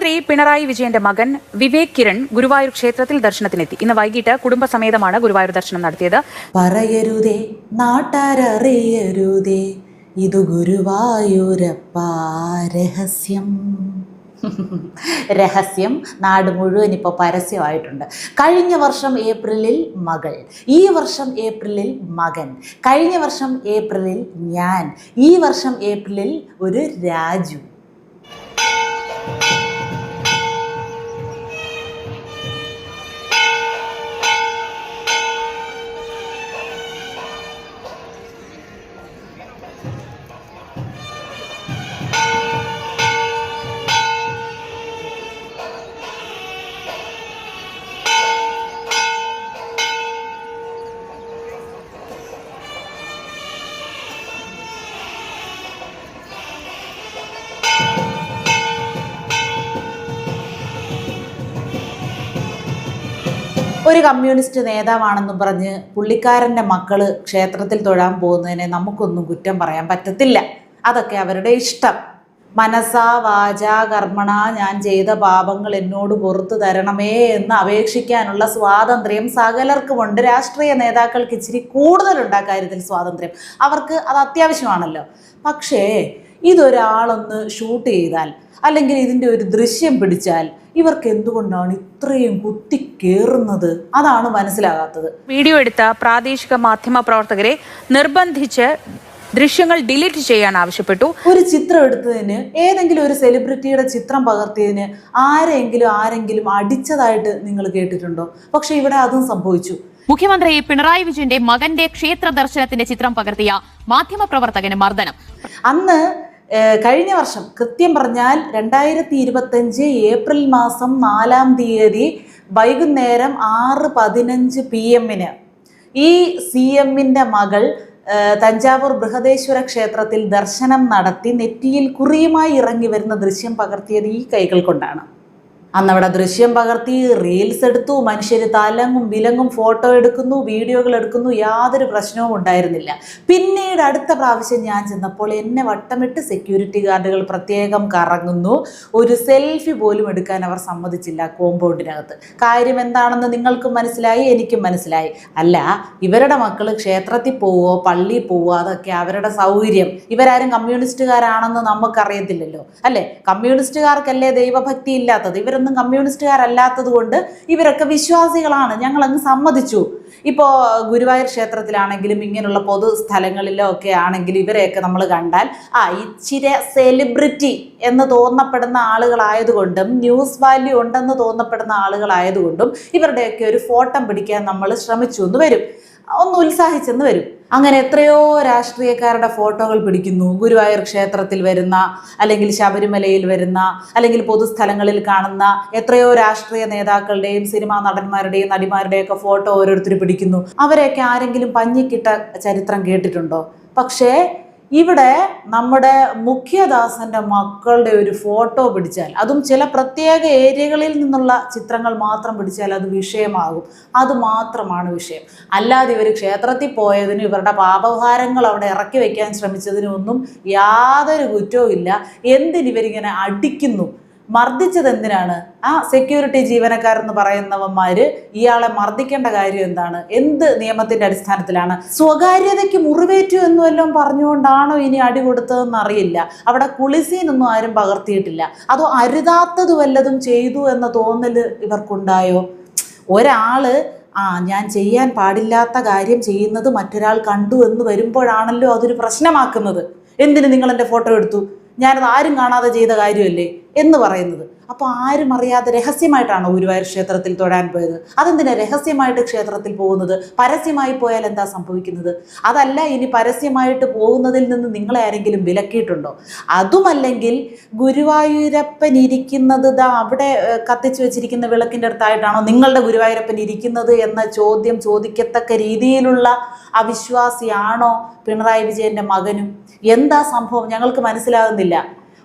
മുഖ്യമന്ത്രി പിണറായി വിജയന്റെ മകൻ വിവേക് കിരൺ ഗുരുവായൂർ ക്ഷേത്രത്തിൽ ദർശനത്തിനെത്തി. ഇന്ന് വൈകിട്ട് കുടുംബസമേതമാണ് ഗുരുവായൂർ ദർശനം നടത്തിയത്. പറയരുതേ നാട്ടാരറിയരുതേ ഇതു ഗുരുവായൂരപ്പ രഹസ്യം. രഹസ്യം നാട് മുഴുവൻ ഇപ്പോൾ പരസ്യമായിട്ടുണ്ട്. കഴിഞ്ഞ വർഷം ഏപ്രിലിൽ മകൾ, ഈ വർഷം ഏപ്രിലിൽ മകൻ, കഴിഞ്ഞ വർഷം ഏപ്രിലിൽ ഞാൻ, ഈ വർഷം ഏപ്രിലിൽ ഒരു രാജു. ഒരു കമ്മ്യൂണിസ്റ്റ് നേതാവാണെന്നും പറഞ്ഞ് പുള്ളിക്കാരൻ്റെ മക്കൾ ക്ഷേത്രത്തിൽ തൊഴാൻ പോകുന്നതിനെ നമുക്കൊന്നും കുറ്റം പറയാൻ പറ്റത്തില്ല. അതൊക്കെ അവരുടെ ഇഷ്ടം. മനസാ വാചാ കർമ്മണ ഞാൻ ചെയ്ത പാപങ്ങൾ എന്നോട് പുറത്തു തരണമേ എന്ന് അപേക്ഷിക്കാനുള്ള സ്വാതന്ത്ര്യം സകലർക്കുമുണ്ട്. രാഷ്ട്രീയ നേതാക്കൾക്ക് ഇച്ചിരി കൂടുതലുണ്ട് ആ കാര്യത്തിൽ സ്വാതന്ത്ര്യം. അവർക്ക് അത് അത്യാവശ്യമാണല്ലോ. പക്ഷേ ഇതൊരാളൊന്ന് ഷൂട്ട് ചെയ്താൽ അല്ലെങ്കിൽ ഇതിൻ്റെ ഒരു ദൃശ്യം പിടിച്ചാൽ ഇവർക്ക് എന്തുകൊണ്ടാണ് ഇത്രയും കുത്തിക്കേറുന്നത്? അതാണ് മനസ്സിലാകാത്തത്. വീഡിയോ എടുത്ത പ്രാദേശിക മാധ്യമ പ്രവർത്തകരെ നിർബന്ധിച്ച് ദൃശ്യങ്ങൾ ഡിലീറ്റ് ചെയ്യാൻ ആവശ്യപ്പെട്ടു. ഒരു ചിത്രം എടുത്തതിന്, ഏതെങ്കിലും ഒരു സെലിബ്രിറ്റിയുടെ ചിത്രം പകർത്തിയതിന് ആരെങ്കിലും അടിച്ചതായിട്ട് നിങ്ങൾ കേട്ടിട്ടുണ്ടോ? പക്ഷെ ഇവിടെ അതും സംഭവിച്ചു. മുഖ്യമന്ത്രി പിണറായി വിജയന്റെ മകന്റെ ക്ഷേത്ര ദർശനത്തിന്റെ ചിത്രം പകർത്തിയ മാധ്യമപ്രവർത്തകന് മർദ്ദനം. അന്ന് കഴിഞ്ഞ വർഷം കൃത്യം പറഞ്ഞാൽ 2025 ഏപ്രിൽ മാസം 4-ാം തീയതി വൈകുന്നേരം 6:15 PM ഈ CMന്റെ മകൾ തഞ്ചാവൂർ ബൃഹദേശ്വര ക്ഷേത്രത്തിൽ ദർശനം നടത്തി നെറ്റിയിൽ കുറിയുമായി ഇറങ്ങി വരുന്ന ദൃശ്യം പകർത്തിയത് ഈ കൈകൾ കൊണ്ടാണ്. അന്നവിടെ ദൃശ്യം പകർത്തി റീൽസ് എടുത്തു, മനുഷ്യർ തലങ്ങും വിലങ്ങും ഫോട്ടോ എടുക്കുന്നു, വീഡിയോകൾ എടുക്കുന്നു, യാതൊരു പ്രശ്നവും ഉണ്ടായിരുന്നില്ല. പിന്നീട് അടുത്ത പ്രാവശ്യം ഞാൻ ചെന്നപ്പോൾ എന്നെ വട്ടമിട്ട് സെക്യൂരിറ്റി ഗാർഡുകൾ പ്രത്യേകം കറങ്ങുന്നു. ഒരു സെൽഫി പോലും എടുക്കാൻ അവർ സമ്മതിച്ചില്ല കോമ്പൗണ്ടിനകത്ത്. കാര്യം എന്താണെന്ന് നിങ്ങൾക്കും മനസ്സിലായി, എനിക്കും മനസ്സിലായി. അല്ല, ഇവരുടെ മക്കൾ ക്ഷേത്രത്തിൽ പോവോ പള്ളിയിൽ പോവോ അതൊക്കെ അവരുടെ സൗകര്യം. ഇവരാരും കമ്മ്യൂണിസ്റ്റുകാരാണെന്ന് നമുക്കറിയത്തില്ലല്ലോ, അല്ലേ? കമ്മ്യൂണിസ്റ്റുകാർക്കല്ലേ ദൈവഭക്തി ഇല്ലാത്തത്? ഇവരൊന്നും കമ്മ്യൂണിസ്റ്റുകാരല്ലാത്തത് കൊണ്ട് ഇവരൊക്കെ വിശ്വാസികളാണ്, ഞങ്ങളങ്ങ് സമ്മതിച്ചു. ഇപ്പോൾ ഗുരുവായൂർ ക്ഷേത്രത്തിലാണെങ്കിലും ഇങ്ങനെയുള്ള പൊതു സ്ഥലങ്ങളിലോ ഒക്കെ ആണെങ്കിൽ ഇവരെയൊക്കെ നമ്മൾ കണ്ടാൽ ഇച്ചിരി സെലിബ്രിറ്റി എന്ന് തോന്നപ്പെടുന്ന ആളുകളായതുകൊണ്ടും ന്യൂസ് വാല്യൂ ഉണ്ടെന്ന് തോന്നപ്പെടുന്ന ആളുകളായതുകൊണ്ടും ഇവരുടെയൊക്കെ ഒരു ഫോട്ടോ പിടിക്കാൻ നമ്മൾ ശ്രമിച്ചു എന്ന് വരും, ഒന്ന് ഉത്സാഹിച്ചെന്ന് വരും. അങ്ങനെ എത്രയോ രാഷ്ട്രീയക്കാരുടെ ഫോട്ടോകൾ പിടിക്കുന്നു. ഗുരുവായൂർ ക്ഷേത്രത്തിൽ വരുന്ന, അല്ലെങ്കിൽ ശബരിമലയിൽ വരുന്ന, അല്ലെങ്കിൽ പൊതുസ്ഥലങ്ങളിൽ കാണുന്ന എത്രയോ രാഷ്ട്രീയ നേതാക്കളുടെയും സിനിമാ നടന്മാരുടെയും നടിമാരുടെയൊക്കെ ഫോട്ടോ ഓരോരുത്തർ പിടിക്കുന്നു. അവരെയൊക്കെ ആരെങ്കിലും പഞ്ഞിക്കിട്ട ചരിത്രം കേട്ടിട്ടുണ്ടോ? പക്ഷേ ഇവിടെ നമ്മുടെ മുഖ്യദാസന്റെ മക്കളുടെ ഒരു ഫോട്ടോ പിടിച്ചാൽ, അതും ചില പ്രത്യേക ഏരിയകളിൽ നിന്നുള്ള ചിത്രങ്ങൾ മാത്രം പിടിച്ചാൽ അത് വിഷയമാകും. അത് മാത്രമാണ് വിഷയം. അല്ലാതെ ഇവർ ക്ഷേത്രത്തിൽ പോയതിനും ഇവരുടെ പാപഭാരങ്ങൾ അവിടെ ഇറക്കി വയ്ക്കാൻ ശ്രമിച്ചതിനും ഒന്നും യാതൊരു കുറ്റവും ഇല്ല. എന്തിനിവരിങ്ങനെ അടിക്കുന്നു? മർദ്ദിച്ചത് എന്തിനാണ്? ആ സെക്യൂരിറ്റി ജീവനക്കാരെന്ന് പറയുന്നവന്മാര് ഇയാളെ മർദ്ദിക്കേണ്ട കാര്യം എന്താണ്? എന്ത് നിയമത്തിന്റെ അടിസ്ഥാനത്തിലാണ്? സ്വകാര്യതയ്ക്ക് മുറിവേറ്റു എന്ന് വല്ലതും പറഞ്ഞുകൊണ്ടാണോ ഇനി അടി കൊടുത്തതെന്ന് അറിയില്ല. അവിടെ കുളിസീനൊന്നും ആരും പകർത്തിയിട്ടില്ല. അതോ അരുതാത്തത് വല്ലതും ചെയ്തു എന്ന തോന്നല് ഇവർക്കുണ്ടായോ? ഒരാള് ഞാൻ ചെയ്യാൻ പാടില്ലാത്ത കാര്യം ചെയ്യുന്നത് മറ്റൊരാൾ കണ്ടു എന്ന് വരുമ്പോഴാണല്ലോ അതൊരു പ്രശ്നമാക്കുന്നത്. എന്തിന് നിങ്ങൾ എൻ്റെ ഫോട്ടോ എടുത്തു, ഞാനത് ആരും കാണാതെ ചെയ്ത കാര്യമല്ലേ എന്ന് പറയുന്നത്. അപ്പോൾ ആരും അറിയാതെ രഹസ്യമായിട്ടാണോ ഗുരുവായൂർ ക്ഷേത്രത്തിൽ തൊഴാൻ പോയത്? അതെന്തിനാ രഹസ്യമായിട്ട് ക്ഷേത്രത്തിൽ പോകുന്നത്? പരസ്യമായി പോയാൽ എന്താ സംഭവിക്കുന്നത്? അതല്ല, ഇനി പരസ്യമായിട്ട് പോകുന്നതിൽ നിന്ന് നിങ്ങളെ ആരെങ്കിലും വിലക്കിയിട്ടുണ്ടോ? അതുമല്ലെങ്കിൽ ഗുരുവായൂരപ്പൻ ഇരിക്കുന്നത് അവിടെ കത്തിച്ചു വെച്ചിരിക്കുന്ന വിളക്കിൻ്റെ അടുത്തായിട്ടാണോ നിങ്ങളുടെ ഗുരുവായൂരപ്പൻ ഇരിക്കുന്നത് എന്ന ചോദ്യം ചോദിക്കത്തക്ക രീതിയിലുള്ള അവിശ്വാസിയാണോ പിണറായി വിജയൻ്റെ മകനും? എന്താ സംഭവം? ഞങ്ങൾക്ക് മനസ്സിലാകുന്നില്ല.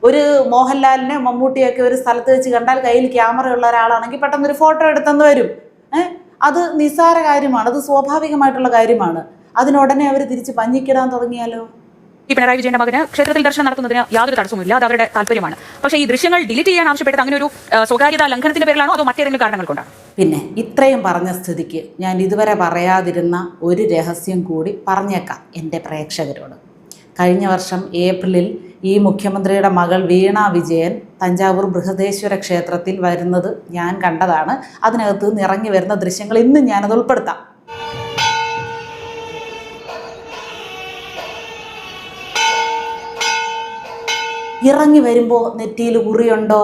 ഒരു മോഹൻലാലിനെ മമ്മൂട്ടിയൊക്കെ ഒരു സ്ഥലത്ത് വെച്ച് കണ്ടാൽ കയ്യിൽ ക്യാമറ ഉള്ള ഒരാളാണെങ്കിൽ പെട്ടെന്നൊരു ഫോട്ടോ എടുത്തെന്ന് വരും. അത് നിസ്സാര കാര്യമാണ്, അത് സ്വാഭാവികമായിട്ടുള്ള കാര്യമാണ്. അതിനുടനെ അവർ തിരിച്ച് പഞ്ഞിക്കിടാൻ തുടങ്ങിയാലോ? ഈ പിണറായി വിജയന്റെ മകന് ക്ഷേത്രത്തിൽ ദർശനം നടത്തുന്നതിന് യാതൊരു തടസ്സവുമില്ല, അത് അവരുടെ താല്പര്യമാണ്. പക്ഷേ ഈ ദൃശ്യങ്ങൾ ഡിലീറ്റ് ചെയ്യാൻ ആവശ്യപ്പെട്ടത് അങ്ങനെ ഒരു സ്വകാര്യതാ ലംഘനത്തിന്റെ പേരിലാണോ അതോ മറ്റേതെങ്കിലും കാരണങ്ങൾ കൊണ്ടാണ്? പിന്നെ ഇത്രയും പറഞ്ഞ സ്ഥിതിക്ക് ഞാൻ ഇതുവരെ പറയാതിരുന്ന ഒരു രഹസ്യം കൂടി പറഞ്ഞേക്കാം എൻ്റെ പ്രേക്ഷകരോട്. കഴിഞ്ഞ വർഷം ഏപ്രിലിൽ ഈ മുഖ്യമന്ത്രിയുടെ മകൾ വീണ വിജയൻ തഞ്ചാവൂർ ബൃഹദേശ്വര ക്ഷേത്രത്തിൽ വരുന്നത് ഞാൻ കണ്ടതാണ്. അതിനകത്ത് നിന്ന് ഇറങ്ങി വരുന്ന ദൃശ്യങ്ങൾ ഇന്നും ഞാനത് ഉൾപ്പെടുത്താം. ഇറങ്ങി വരുമ്പോൾ നെറ്റിയിൽ കുറിയുണ്ടോ?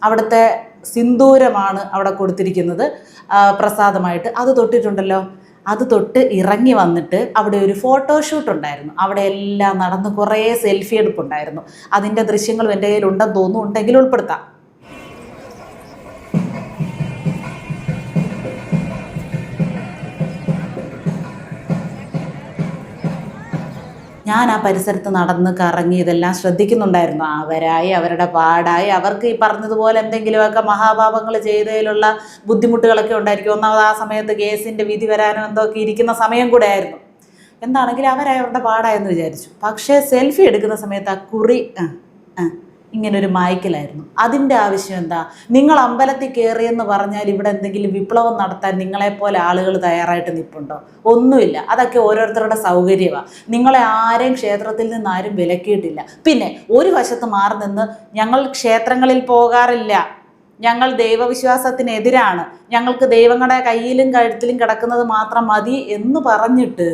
അവിടുത്തെ സിന്ദൂരമാണ് അവിടെ കൊടുത്തിരിക്കുന്നത് പ്രസാദമായിട്ട്. അത് തൊട്ടിട്ടുണ്ടല്ലോ. അത് തൊട്ട് ഇറങ്ങി വന്നിട്ട് അവിടെ ഒരു ഫോട്ടോഷൂട്ട് ഉണ്ടായിരുന്നു. അവിടെ എല്ലാം നടന്ന് കുറേ സെൽഫി എടുപ്പുണ്ടായിരുന്നു. അതിൻ്റെ ദൃശ്യങ്ങൾ എൻ്റെ കയ്യിലുണ്ടെന്ന് തോന്നുന്നു, ഉണ്ടെങ്കിൽ ഉൾപ്പെടുത്താം. ഞാൻ ആ പരിസരത്ത് നടന്ന് കറങ്ങി ഇതെല്ലാം ശ്രദ്ധിക്കുന്നുണ്ടായിരുന്നു. അവരായി അവരുടെ പാടായി അവർക്ക് ഈ പറഞ്ഞതുപോലെ എന്തെങ്കിലുമൊക്കെ മഹാപാപങ്ങൾ ചെയ്തതിലുള്ള ബുദ്ധിമുട്ടുകളൊക്കെ ഉണ്ടായിരിക്കും. ഒന്നാമത് ആ സമയത്ത് കേസിൻ്റെ വിധി വരാനോ എന്തൊക്കെ ഇരിക്കുന്ന സമയം കൂടെ ആയിരുന്നു. എന്താണെങ്കിലും അവരായി അവരുടെ പാടായെന്ന് വിചാരിച്ചു. പക്ഷേ സെൽഫി എടുക്കുന്ന സമയത്ത് ആ കുറി ഇങ്ങനൊരു മായ്ക്കലായിരുന്നു. അതിൻ്റെ ആവശ്യം എന്താ? നിങ്ങൾ അമ്പലത്തിൽ കയറിയെന്ന് പറഞ്ഞാൽ ഇവിടെ എന്തെങ്കിലും വിപ്ലവം നടത്താൻ നിങ്ങളെപ്പോലെ ആളുകൾ തയ്യാറായിട്ട് നിൽപ്പുണ്ടോ? ഒന്നുമില്ല. അതൊക്കെ ഓരോരുത്തരുടെ സൗകര്യമാണ്. നിങ്ങളെ ആരെയും ക്ഷേത്രത്തിൽ നിന്ന് ആരും വിലക്കിയിട്ടില്ല. പിന്നെ ഒരു വശത്ത് മാറി നിന്ന് ഞങ്ങൾ ക്ഷേത്രങ്ങളിൽ പോകാറില്ല, ഞങ്ങൾ ദൈവവിശ്വാസത്തിനെതിരാണ്, ഞങ്ങൾക്ക് ദൈവങ്ങളുടെ കയ്യിലും കഴുത്തിലും കിടക്കുന്നത് മാത്രം മതി എന്ന് പറഞ്ഞിട്ട്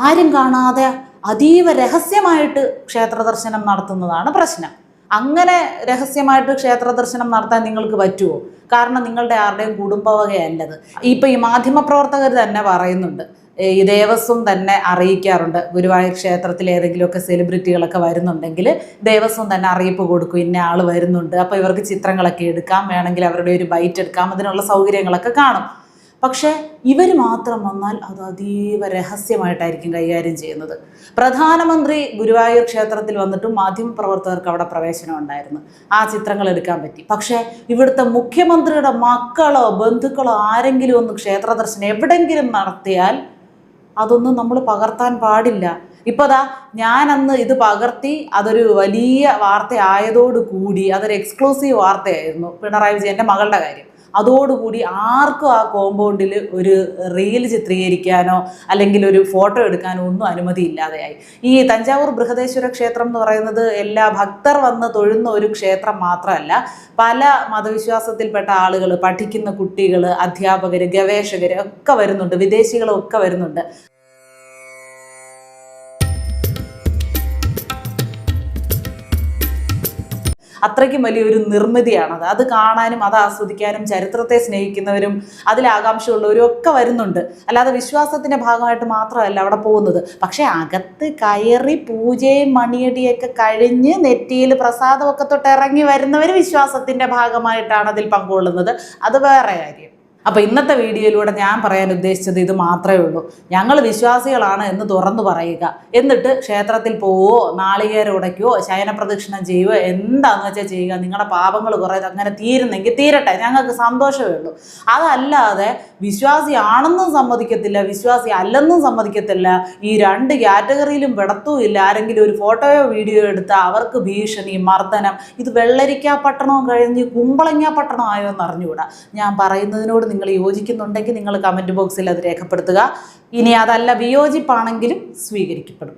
ആരും കാണാതെ അതീവ രഹസ്യമായിട്ട് ക്ഷേത്ര ദർശനം നടത്തുന്നതാണ് പ്രശ്നം. അങ്ങനെ രഹസ്യമായിട്ട് ക്ഷേത്ര ദർശനം നടത്താൻ നിങ്ങൾക്ക് പറ്റുമോ? കാരണം നിങ്ങളുടെ ആരുടെയും കുടുംബവകയല്ലത്. ഇപ്പം ഈ മാധ്യമപ്രവർത്തകർ തന്നെ പറയുന്നുണ്ട്, ഈ ദേവസ്വം തന്നെ അറിയിക്കാറുണ്ട്. ഗുരുവായൂർ ക്ഷേത്രത്തിൽ ഏതെങ്കിലുമൊക്കെ സെലിബ്രിറ്റികളൊക്കെ വരുന്നുണ്ടെങ്കിൽ ദേവസ്വം തന്നെ അറിയിപ്പ് കൊടുക്കും, ഇന്ന ആൾ വരുന്നുണ്ട്, അപ്പോൾ ഇവർക്ക് ചിത്രങ്ങളൊക്കെ എടുക്കാം, വേണമെങ്കിൽ അവരുടെ ഒരു ബൈറ്റ് എടുക്കാം, അതിനുള്ള സൗകര്യങ്ങളൊക്കെ കാണും. പക്ഷേ ഇവർ മാത്രം വന്നാൽ അത് അതീവ രഹസ്യമായിട്ടായിരിക്കും കൈകാര്യം ചെയ്യുന്നത്. പ്രധാനമന്ത്രി ഗുരുവായൂർ ക്ഷേത്രത്തിൽ വന്നിട്ടും മാധ്യമപ്രവർത്തകർക്ക് അവിടെ പ്രവേശനം ഉണ്ടായിരുന്നു, ആ ചിത്രങ്ങൾ എടുക്കാൻ പറ്റി. പക്ഷേ ഇവിടുത്തെ മുഖ്യമന്ത്രിയുടെ മക്കളോ ബന്ധുക്കളോ ആരെങ്കിലും ഒന്ന് ക്ഷേത്ര ദർശനം എവിടെയെങ്കിലും നടത്തിയാൽ അതൊന്നും നമ്മൾ പകർത്താൻ പാടില്ല. ഇപ്പോൾ ദാ ഞാനന്ന് ഇത് പകർത്തി, അതൊരു വലിയ വാർത്ത ആയതോടുകൂടി, അതൊരു എക്സ്ക്ലൂസീവ് വാർത്തയായിരുന്നു പിണറായി വിജയൻ്റെ മകളുടെ കാര്യം. അതോടുകൂടി ആർക്കും ആ കോമ്പൗണ്ടിൽ ഒരു റീൽ ചിത്രീകരിക്കാനോ അല്ലെങ്കിൽ ഒരു ഫോട്ടോ എടുക്കാനോ ഒന്നും അനുമതി ഇല്ലാതെയായി. ഈ തഞ്ചാവൂർ ബൃഹദേശ്വര ക്ഷേത്രം എന്ന് പറയുന്നത് എല്ലാ ഭക്തർ വന്ന് തൊഴുന്ന ഒരു ക്ഷേത്രം മാത്രമല്ല, പല മതവിശ്വാസത്തിൽപ്പെട്ട ആളുകൾ, പഠിക്കുന്ന കുട്ടികൾ, അധ്യാപകർ, ഗവേഷകർ ഒക്കെ വരുന്നുണ്ട്, വിദേശികളും ഒക്കെ വരുന്നുണ്ട്. അത്രയ്ക്കും വലിയൊരു നിർമ്മിതിയാണത്. അത് കാണാനും അത് ആസ്വദിക്കാനും ചരിത്രത്തെ സ്നേഹിക്കുന്നവരും അതിലാകാംക്ഷയുള്ളവരും ഒക്കെ വരുന്നുണ്ട്. അല്ലാതെ വിശ്വാസത്തിൻ്റെ ഭാഗമായിട്ട് മാത്രമല്ല അവിടെ പോകുന്നത്. പക്ഷേ അകത്ത് കയറി പൂജയും മണിയടിയൊക്കെ കഴിഞ്ഞ് നെറ്റിയിൽ പ്രസാദമൊക്കെ തൊട്ട് ഇറങ്ങി വരുന്നവർ വിശ്വാസത്തിൻ്റെ ഭാഗമായിട്ടാണ് അതിൽ പങ്കുകൊള്ളുന്നത്. അത് വേറെ കാര്യം. അപ്പോൾ ഇന്നത്തെ വീഡിയോയിലൂടെ ഞാൻ പറയാൻ ഉദ്ദേശിച്ചത് ഇത് മാത്രമേ ഉള്ളൂ. ഞങ്ങൾ വിശ്വാസികളാണ് എന്ന് തുറന്നു പറയുക, എന്നിട്ട് ക്ഷേത്രത്തിൽ പോവുകയോ നാളികേരം ഉടയ്ക്കുകയോ ശയനപ്രദക്ഷിണം ചെയ്യുകയോ എന്താണെന്ന് വെച്ചാൽ ചെയ്യുക. നിങ്ങളുടെ പാപങ്ങൾ കുറേ അങ്ങനെ തീരുന്നെങ്കിൽ തീരട്ടെ, ഞങ്ങൾക്ക് സന്തോഷമേ ഉള്ളൂ. അതല്ലാതെ വിശ്വാസിയാണെന്നും സമ്മതിക്കത്തില്ല, വിശ്വാസി അല്ലെന്നും സമ്മതിക്കത്തില്ല, ഈ രണ്ട് കാറ്റഗറിയിലും പെടത്തുമില്ല. ആരെങ്കിലും ഒരു ഫോട്ടോയോ വീഡിയോ എടുത്താൽ അവർക്ക് ഭീഷണി, മർദ്ദനം. ഇത് വെള്ളരിക്കാപ്പട്ടണവും കഴിഞ്ഞ് കുമ്പളങ്ങാപ്പട്ടണം ആയോ എന്ന് അറിഞ്ഞുകൂടാ. ഞാൻ പറയുന്നതിനോട് നിങ്ങൾ യോജിക്കുന്നുണ്ടെങ്കിൽ നിങ്ങൾ കമൻറ്റ് ബോക്സിൽ അത് രേഖപ്പെടുത്തുക. ഇനി അതല്ല വിയോജിപ്പാണെങ്കിലും സ്വീകരിക്കപ്പെടും.